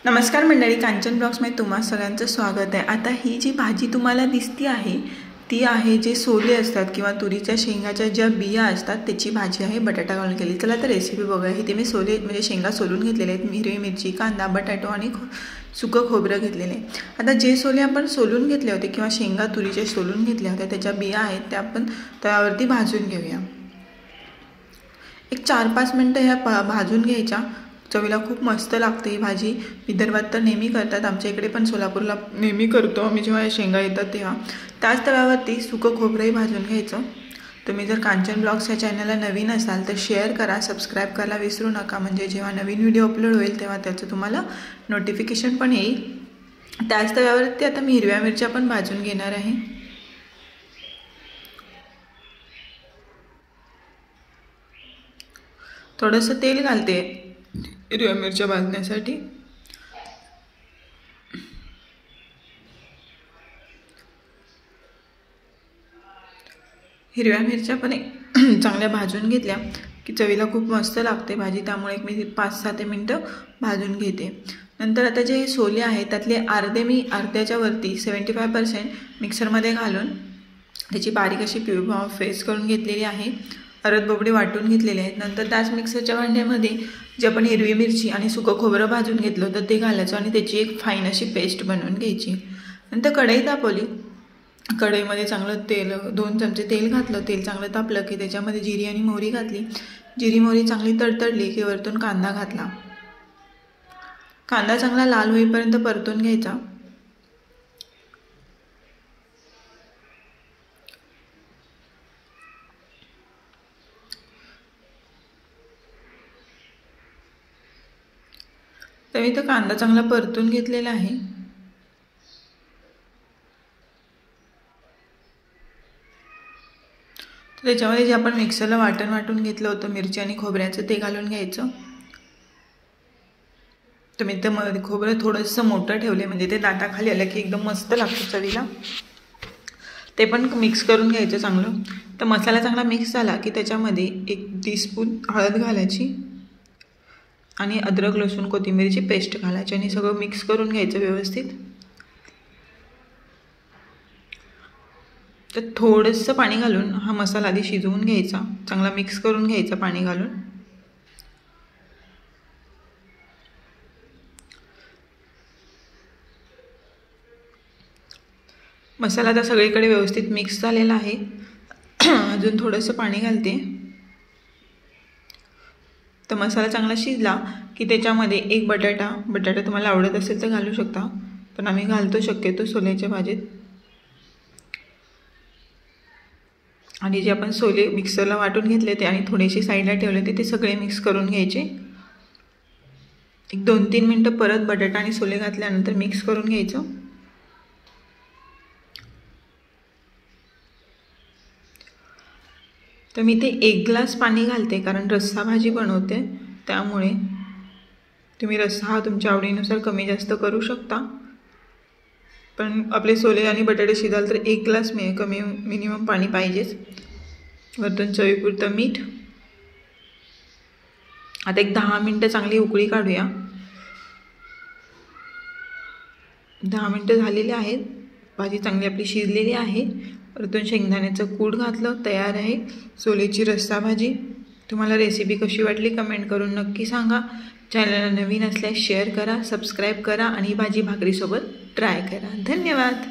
नमस्कार मंडळी, कांचन ब्लॉग्समध्ये तुम्हा सगळ्यांचं स्वागत आहे। आता ही जी भाजी तुम्हाला दिसती आहे ती आहे जे सोले असतात किंवा तुरीच्या शेंगाच्या ज्या बिया असतात त्याची भाजी आहे, बटाटा घालून केली। चला तर रेसिपी बघूया। इथे मी सोले म्हणजे शेंगा सोलून घेतलेले आहेत, हिरवी मिरची, कांदा, बटाटो आणि सुकं खोबरं घेतलेले आहे। आता जे सोले आपण सोलून घेतले होते किंवा शेंगा तुरीचे सोलून घेतल्या होत्या त्याच्या बिया आहेत त्या आपण तव्यावरती भाजून घेऊया। एक 4-5 मिनिटं ह्या भाजून घ्यायच्या। चवीला खूप मस्त लागते ही भाजी। विदर्भात तर नेहमी करतात, आमच्या इकडे पण सोलापूरला नेहमी करतो आम्ही जेव्हा शेंगा येतात तेव्हा। त्याच तव्यावरती सुकं खोबरंही भाजून घ्यायचं। तुम्ही जर कांचन ब्लॉग्स या चॅनलला नवीन असाल तर शेअर करा, सबस्क्राईब करायला विसरू नका, म्हणजे जेव्हा नवीन व्हिडिओ अपलोड होईल तेव्हा त्याचं तुम्हाला नोटिफिकेशन पण येईल। त्याच तव्यावरती आता मी हिरव्या मिरच्या पण भाजून घेणार आहे। थोडंसं तेल घालते हिरव्या मिरच्या भाजण्यासाठी। हिरव्या मिरच्या पण चांगल्या भाजून घेतल्या की चवीला खूप मस्त लागते भाजी, त्यामुळे मी 5-7 मिनिटं भाजून घेते। नंतर आता जे सोले आहेत त्यातले अर्धे मी अर्ध्याच्या वरती 75% मिक्सरमध्ये घालून त्याची बारीक अशी पेस्ट करून घेतलेली आहे। अरद बोबडे वाटून घेतलेले आहेत। नंतर त्याच मिक्सरच्या भांड्यामध्ये जे आपण हिरवी मिरची आणि सुकं खोबरं भाजून घेतलं होतं ते घालायचं आणि त्याची एक फाईन अशी पेस्ट बनवून घ्यायची। नंतर कढई तापवली, कढईमध्ये चांगलं तेल 2 चमचे तेल घातलं। तेल चांगलं तापलं की त्याच्यामध्ये जिरी आणि मोहरी घातली। जिरी मोहरी चांगली तडतडली की वरतून कांदा घातला। कांदा चांगला लाल होईपर्यंत परतून घ्यायचा। तर मी तो कांदा चांगला परतून घेतलेला आहे। त्याच्यामध्ये जे आपण मिक्सरला वाटून घेतलं होतं मिरची आणि खोबऱ्याचं ते घालून घ्यायचं। तर मी ते खोबरं थोडंसं मोठं ठेवले म्हणजे ते दाताखाली आलं की एकदम मस्त लागतं चवीला। ते पण मिक्स करून घ्यायचं चांगलं। तर मसाला चांगला मिक्स झाला की त्याच्यामध्ये 1 टीस्पून हळद घालायची आणि अद्रक लसूण कोथिंबीरची पेस्ट घालायची आणि सगळं मिक्स करून घ्यायचं व्यवस्थित। तर थोडंसं पाणी घालून हा मसाला आधी शिजवून घ्यायचा, चांगला मिक्स करून घ्यायचा पाणी घालून। मसाला आता सगळीकडे व्यवस्थित मिक्स झालेला आहे। अजून थोडंसं पाणी घालते। तर मसाला चांगला शिजला की त्याच्यामध्ये 1 बटाटा तुम्हाला आवडत असेल तर घालू शकता, पण आम्ही घालतो शक्यतो सोल्याच्या भाजीत। आणि जे आपण सोले मिक्सरला वाटून घेतले ते आणि थोडेसे साईडला ठेवले ते सगळे मिक्स करून घ्यायचे। एक 2-3 मिनिटं परत बटाटा आणि सोले घातल्यानंतर मिक्स करून घ्यायचं। तर मी ते 1 ग्लास पाणी घालते कारण रस्सा भाजी बनवते, त्यामुळे तुम्ही रस्सा हा तुमच्या आवडीनुसार कमी जास्त करू शकता। पण आपले सोले आणि बटाटे शिजाल तर 1 ग्लास मिनिमम पाणी पाहिजेच। वरतून चवीपुरतं मीठ। आता एक 10 मिनिटं चांगली उकळी काढूया। 10 मिनिटं झालेली आहेत, भाजी चांगली आपली शिजलेली आहे। वरतून शेंगदाण्याचं कूट घातलं, तयार आहे सोलेची रस्सा भाजी। तुम्हाला रेसिपी कशी वाटली कमेंट करून नक्की सांगा। चॅनलला नवीन असल्यास शेअर करा, सबस्क्राईब करा आणि भाजी भाकरीसोबत ट्राय करा। धन्यवाद।